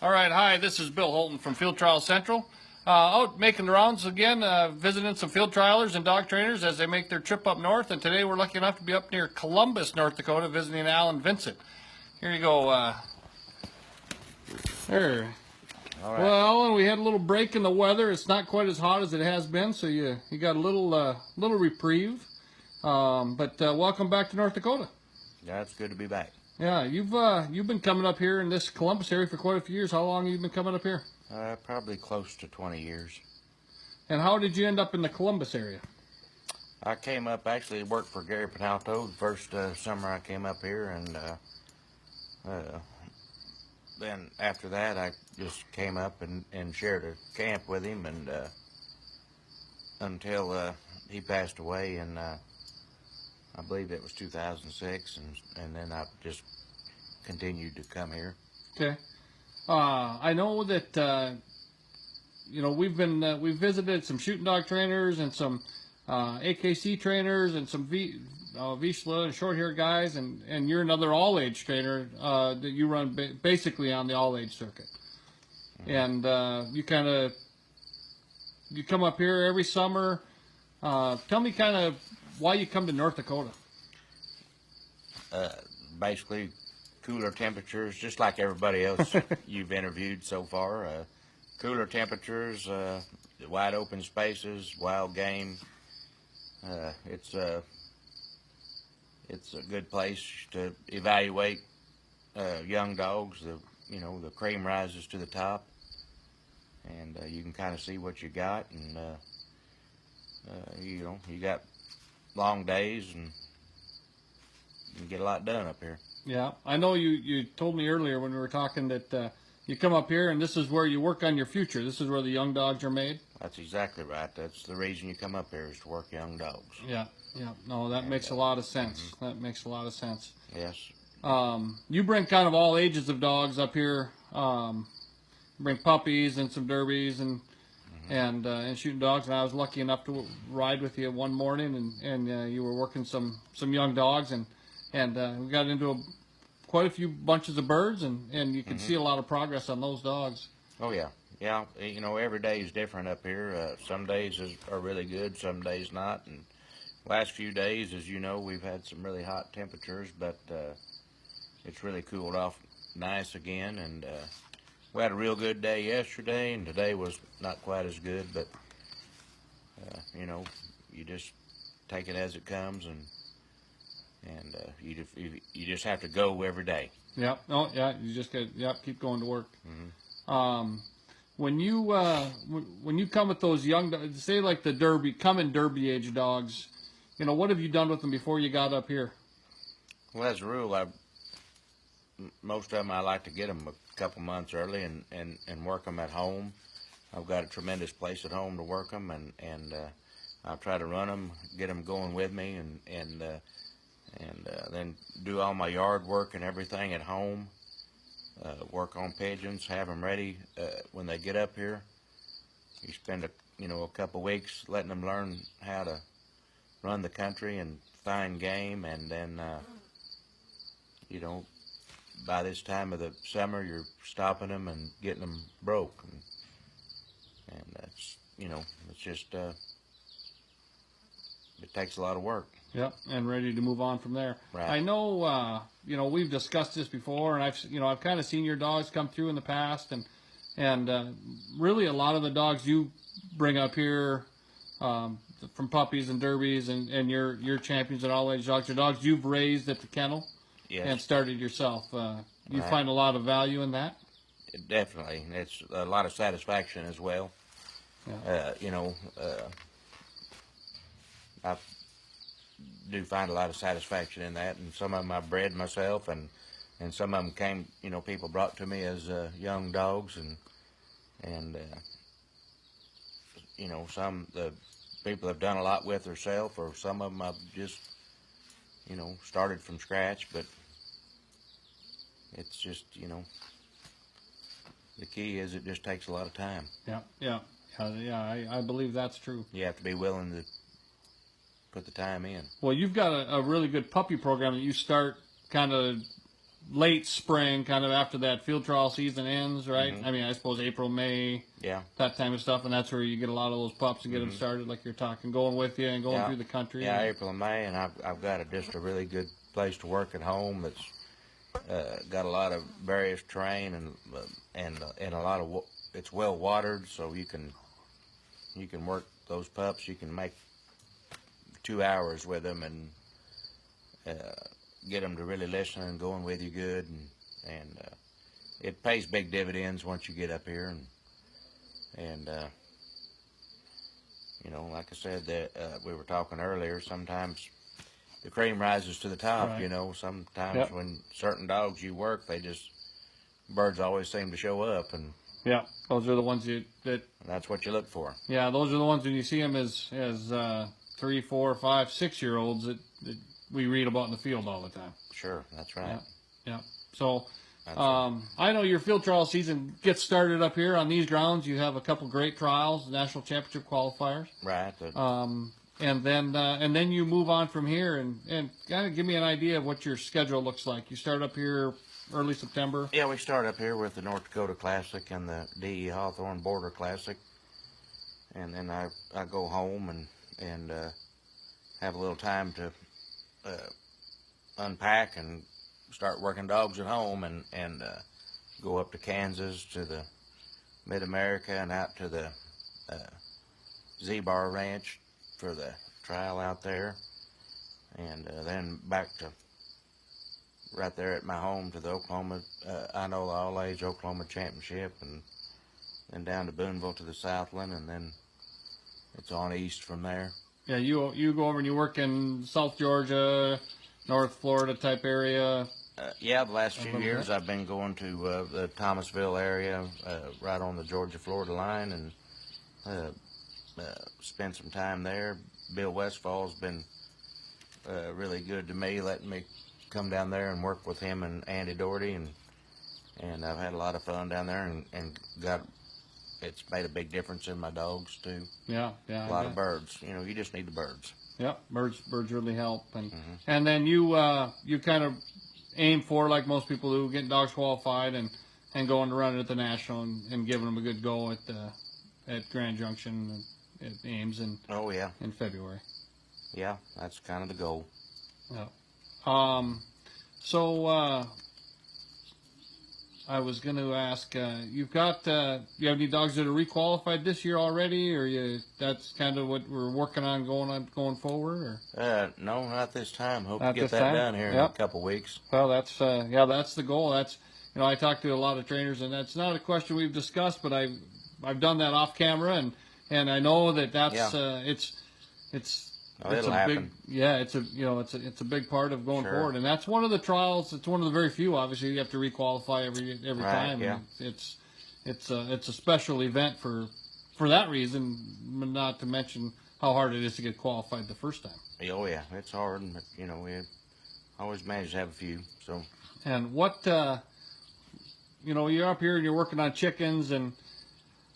All right, hi, this is Bill Holton from Field Trial Central. Out making the rounds again, visiting some field trialers and dog trainers as they make their trip up north. And today we're lucky enough to be up near Columbus, North Dakota, visiting Al and Vincent. Here you go. There. All right. Well, Alan, we had a little break in the weather. It's not quite as hot as it has been, so you got a little reprieve. But welcome back to North Dakota. Yeah, it's good to be back. Yeah, you've been coming up here in this Columbus area for quite a few years. How long have you been coming up here? Probably close to 20 years. And how did you end up in the Columbus area? I came up, actually worked for Gary Penalto the first summer I came up here, and then after that I just came up and shared a camp with him, and until he passed away, and I believe it was 2006, and then I just continued to come here. Okay. I know that we've visited some shooting dog trainers and some AKC trainers and some Vizsla and short hair guys, and you're another all age trainer that you run basically on the all age circuit. Mm-hmm. And you come up here every summer. Tell me kind of why you come to North Dakota. Basically, cooler temperatures, just like everybody else you've interviewed so far. Cooler temperatures, wide open spaces, wild game. It's a good place to evaluate young dogs. The cream rises to the top, and you can kind of see what you got, and you got long days, and you can get a lot done up here. Yeah, I know you told me earlier when we were talking that you come up here and this is where you work on your future. This is where the young dogs are made. That's exactly right. That's the reason you come up here, is to work young dogs. Yeah. No, that makes a lot of sense. Mm-hmm. That makes a lot of sense. Yes. You bring kind of all ages of dogs up here. Bring puppies and some derbies and shooting dogs. And I was lucky enough to ride with you one morning, and you were working some young dogs, and we got into quite a few bunches of birds, and you can see a lot of progress on those dogs. Oh yeah. Every day is different up here. Some days are really good, some days not. And last few days, as you know, we've had some really hot temperatures, but it's really cooled off nice again. And we had a real good day yesterday, and today was not quite as good. But you just take it as it comes, and you just have to go every day. Yeah. Oh, yeah. You just got keep going to work. Mm-hmm. When you come with those young, say like the derby age dogs, what have you done with them before you got up here? Well, as a rule, most of them I like to get them a couple months early and work them at home. I've got a tremendous place at home to work them, and I try to run them, get them going with me, and then do all my yard work and everything at home. Work on pigeons, have them ready when they get up here. You spend a couple weeks letting them learn how to run the country and find game, and then by this time of the summer you're stopping them and getting them broke, and that's it's just it takes a lot of work. Yep, and ready to move on from there. Right. I know, we've discussed this before, and I've kind of seen your dogs come through in the past, and really a lot of the dogs you bring up here, from puppies and derbies, and your champions and all age dogs, are dogs you've raised at the kennel. Yes. And started yourself. You Right. find a lot of value in that. Definitely, it's a lot of satisfaction as well. Yeah. I do find a lot of satisfaction in that, and some of them I've bred myself, and some of them came, people brought to me as young dogs, and some the people have done a lot with themselves, or some of them I've just started from scratch. But it's just the key is it just takes a lot of time. Yeah. I believe that's true. You have to be willing to put the time in. Well, you've got a really good puppy program that you start kind of late spring, kind of after that field trial season ends, right? Mm-hmm. I mean, I suppose April, May, Yeah. that time of stuff, and that's where you get a lot of those pups and get them Mm-hmm. started, like you're talking, going with you and going Yeah. through the country. Yeah, and, April and May, and I've got just a really good place to work at home. That's got a lot of various terrain and a lot of it's well watered, so you can work those pups. You can make 2 hours with them and get them to really listen and going with you good, and it pays big dividends once you get up here, and you know, like I said, that we were talking earlier, sometimes the cream rises to the top. Right. You know, sometimes Yep. when certain dogs you work, birds always seem to show up, and yeah, those are the ones that's what you look for. yeah, those are the ones when you see them as 3, 4, 5, 6-year-olds that we read about in the field all the time. Sure, that's right. Yeah. So, That's right. I know your field trial season gets started up here on these grounds. You have a couple great trials, national championship qualifiers. Right. And then you move on from here and kind of give me an idea of what your schedule looks like. You start up here early September. Yeah, we start up here with the North Dakota Classic and the D.E. Hawthorne Border Classic, and then I go home and have a little time to unpack and start working dogs at home, and go up to Kansas to the Mid-America and out to the Z-Bar Ranch for the trial out there, and then back to right there at my home to the Oklahoma, I know the all-age Oklahoma Championship, and then down to Booneville to the Southland, and then it's on east from there. Yeah, you go over and you work in South Georgia, North Florida type area. Yeah, the last few years I've been going to the Thomasville area, right on the Georgia-Florida line, and spend some time there. Bill Westfall's been really good to me, letting me come down there and work with him and Andy Doherty, and I've had a lot of fun down there, and it's made a big difference in my dogs too. Yeah. A lot of birds. You know, you just need the birds. Yeah, birds really help, and then you kind of aim for, like most people do, getting dogs qualified and going to run it at the national and giving them a good go at Grand Junction at Ames in February. Yeah, that's kind of the goal. Yeah. So I was going to ask, you have any dogs that are requalified this year already, or that's kind of what we're working on going forward? Or? No, not this time. Hope Not to get this that time? done here in a couple weeks. Well, that's the goal. That's, I talk to a lot of trainers, and that's not a question we've discussed, but I've done that off camera, and I know that's it's it'll happen. It's a big part of going forward, and that's one of the trials. It's one of the very few. Obviously, you have to requalify every time. Yeah. And it's a special event for that reason. Not to mention how hard it is to get qualified the first time. Oh yeah, it's hard, but we always manage to have a few. So. And what you're up here and you're working on chickens, and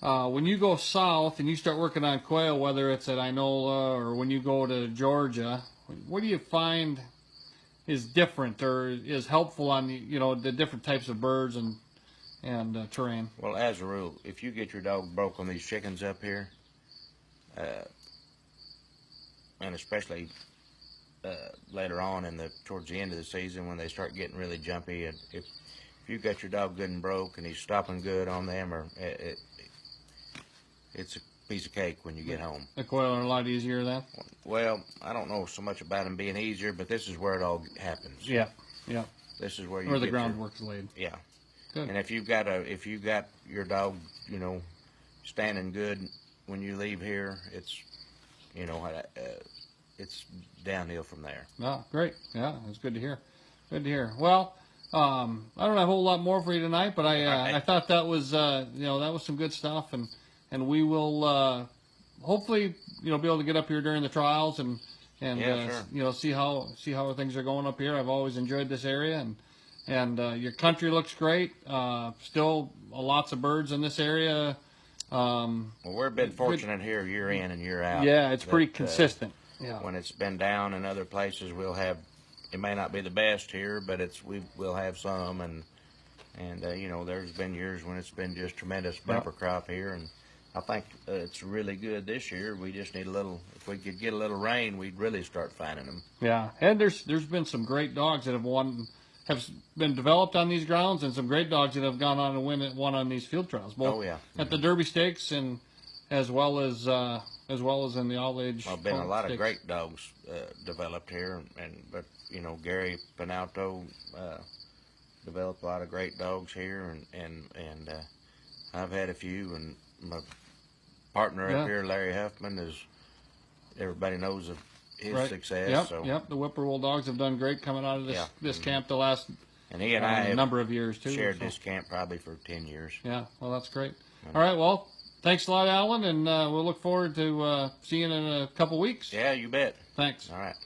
when you go south and you start working on quail, whether it's at Inola or when you go to Georgia, what do you find is different or is helpful on the different types of birds and terrain? Well, as a rule, if you get your dog broke on these chickens up here, and especially later on towards the end of the season when they start getting really jumpy, and if you got your dog good and broke and he's stopping good on them, or it's a piece of cake when you get home. The quail are a lot easier then? Well, I don't know so much about them being easier, but this is where it all happens. Yeah. This is where the groundwork's laid. Yeah. Good. And if you got your dog, standing good when you leave here, it's it's downhill from there. Oh, great. Yeah, that's good to hear. Good to hear. Well, I don't have a whole lot more for you tonight, but I thought that was that was some good stuff, and we will hopefully be able to get up here during the trials and sure. see how things are going up here. I've always enjoyed this area, and your country looks great. Still lots of birds in this area. Well, we're a bit fortunate here, year in and year out. Yeah, it's pretty consistent. When it's been down in other places, we'll have it may not be the best here, but we'll have some, and you know, there's been years when it's been just tremendous bumper crop here, and I think it's really good this year. We just need a little. If we could get a little rain, we'd really start finding them. Yeah, and there's been some great dogs that have been developed on these grounds, and some great dogs that have gone on to won on these field trials, both at the Derby Stakes and as well as in the all age. Well, been a lot of great dogs developed here, but you know, Gary Pinalto developed a lot of great dogs here, and I've had a few, and my partner up here, Larry Huffman, everybody knows of his success. Yep, the Whippoorwill dogs have done great coming out of this camp the last and he and I have number of years too. Shared this camp probably for 10 years. Yeah, well, that's great. All right, well, thanks a lot, Alan, and we'll look forward to seeing you in a couple weeks. Yeah, you bet. Thanks. All right.